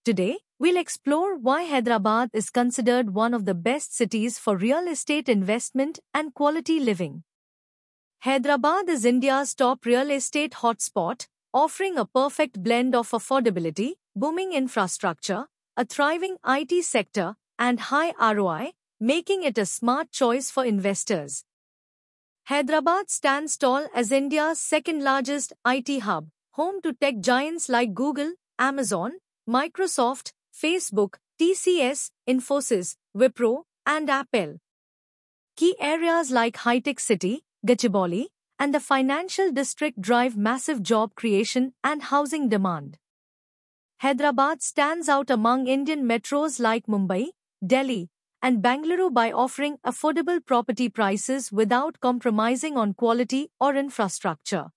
Today, we'll explore why Hyderabad is considered one of the best cities for real estate investment and quality living. Hyderabad is India's top real estate hotspot, offering a perfect blend of affordability, booming infrastructure, a thriving IT sector, and high ROI, making it a smart choice for investors. Hyderabad stands tall as India's second-largest IT hub, home to tech giants like Google, Amazon, Microsoft, Facebook, TCS, Infosys, Wipro, and Apple. Key areas like High-Tech City, Gachibowli, and the financial district drive massive job creation and housing demand. Hyderabad stands out among Indian metros like Mumbai, Delhi, and Bengaluru by offering affordable property prices without compromising on quality or infrastructure.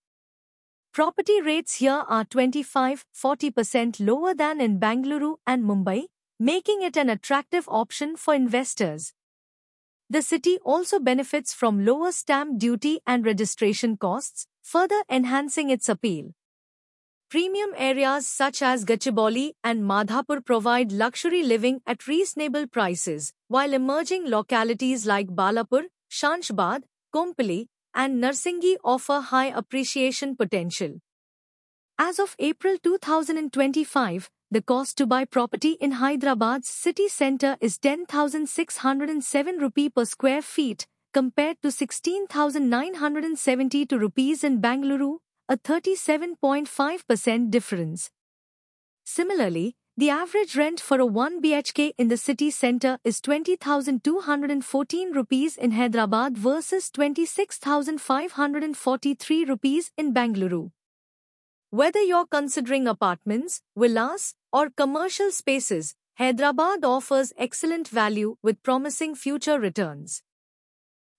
Property rates here are 25–40% lower than in Bengaluru and Mumbai, making it an attractive option for investors. The city also benefits from lower stamp duty and registration costs, further enhancing its appeal. Premium areas such as Gachibowli and Madhapur provide luxury living at reasonable prices, while emerging localities like Balapur, Shanshbad, Kompally, and Narsingi offer high appreciation potential. As of April 2025, the cost to buy property in Hyderabad's city centre is 10,607 rupees per square feet, compared to 16,972 rupees in Bengaluru, a 37.5% difference. Similarly, the average rent for a 1 BHK in the city centre is 20,214 rupees in Hyderabad versus 26,543 rupees in Bengaluru. Whether you're considering apartments, villas, or commercial spaces, Hyderabad offers excellent value with promising future returns.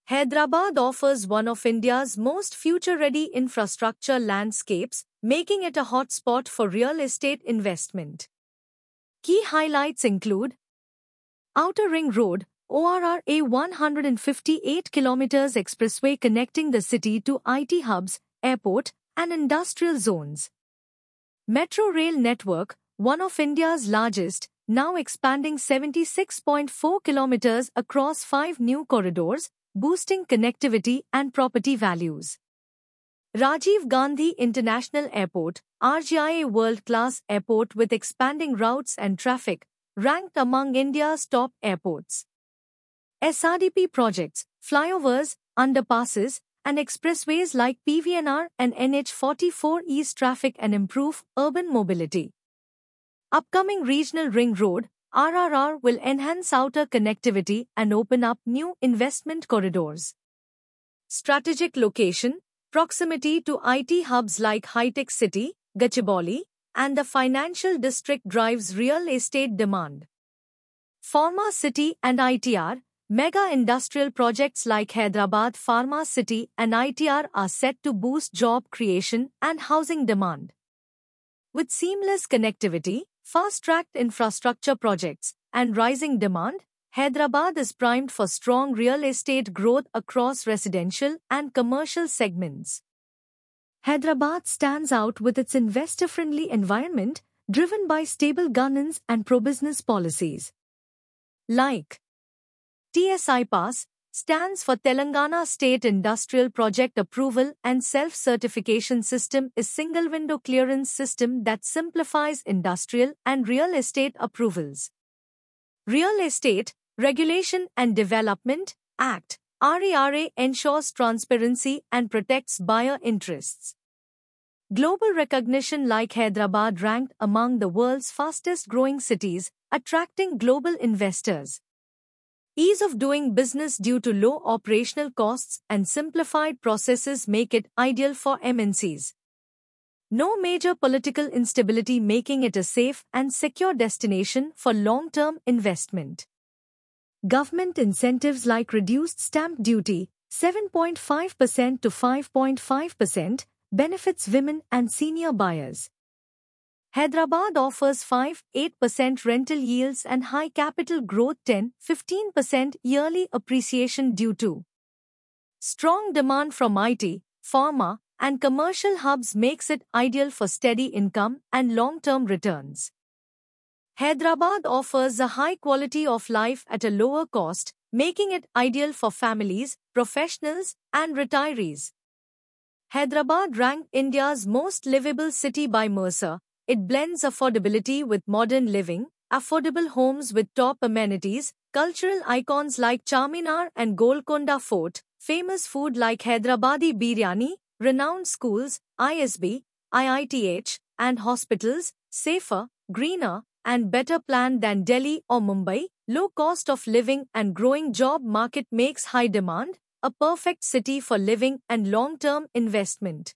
Hyderabad offers one of India's most future-ready infrastructure landscapes, making it a hotspot for real estate investment. Key highlights include Outer Ring Road, ORR, a 158 km expressway connecting the city to IT hubs, airport, and industrial zones. Metro Rail Network, one of India's largest, now expanding 76.4 km across 5 new corridors, boosting connectivity and property values. Rajiv Gandhi International Airport, RGI, a world-class airport with expanding routes and traffic, ranked among India's top airports. SRDP projects, flyovers, underpasses, and expressways like PVNR and NH44 ease traffic and improve urban mobility. Upcoming Regional Ring Road, RRR, will enhance outer connectivity and open up new investment corridors. Strategic location, proximity to IT hubs like High-Tech City, Gachibowli, and the financial district drives real estate demand. Pharma City and ITR, mega industrial projects like Hyderabad Pharma City and ITR are set to boost job creation and housing demand. With seamless connectivity, fast-tracked infrastructure projects, and rising demand, Hyderabad is primed for strong real estate growth across residential and commercial segments. Hyderabad stands out with its investor-friendly environment, driven by stable governance and pro-business policies. Like TSI Pass, stands for Telangana State Industrial Project Approval and Self-Certification System, is single-window clearance system that simplifies industrial and real estate approvals. Real Estate Regulation and Development Act, RERA, ensures transparency and protects buyer interests. Global recognition like Hyderabad ranked among the world's fastest-growing cities, attracting global investors. Ease of doing business due to low operational costs and simplified processes make it ideal for MNCs. No major political instability, making it a safe and secure destination for long-term investment. Government incentives like reduced stamp duty, 7.5% to 5.5%, benefits women and senior buyers. Hyderabad offers 5–8% rental yields and high capital growth, 10–15% yearly appreciation due to strong demand from IT, pharma, and commercial hubs makes it ideal for steady income and long-term returns. Hyderabad offers a high quality of life at a lower cost, making it ideal for families, professionals, and retirees. Hyderabad ranked India's most livable city by Mercer. It blends affordability with modern living, affordable homes with top amenities, cultural icons like Charminar and Golconda Fort, famous food like Hyderabadi biryani, renowned schools, ISB, IITH, and hospitals, safer, greener, and better planned than Delhi or Mumbai, low cost of living and growing job market makes high demand, a perfect city for living and long-term investment.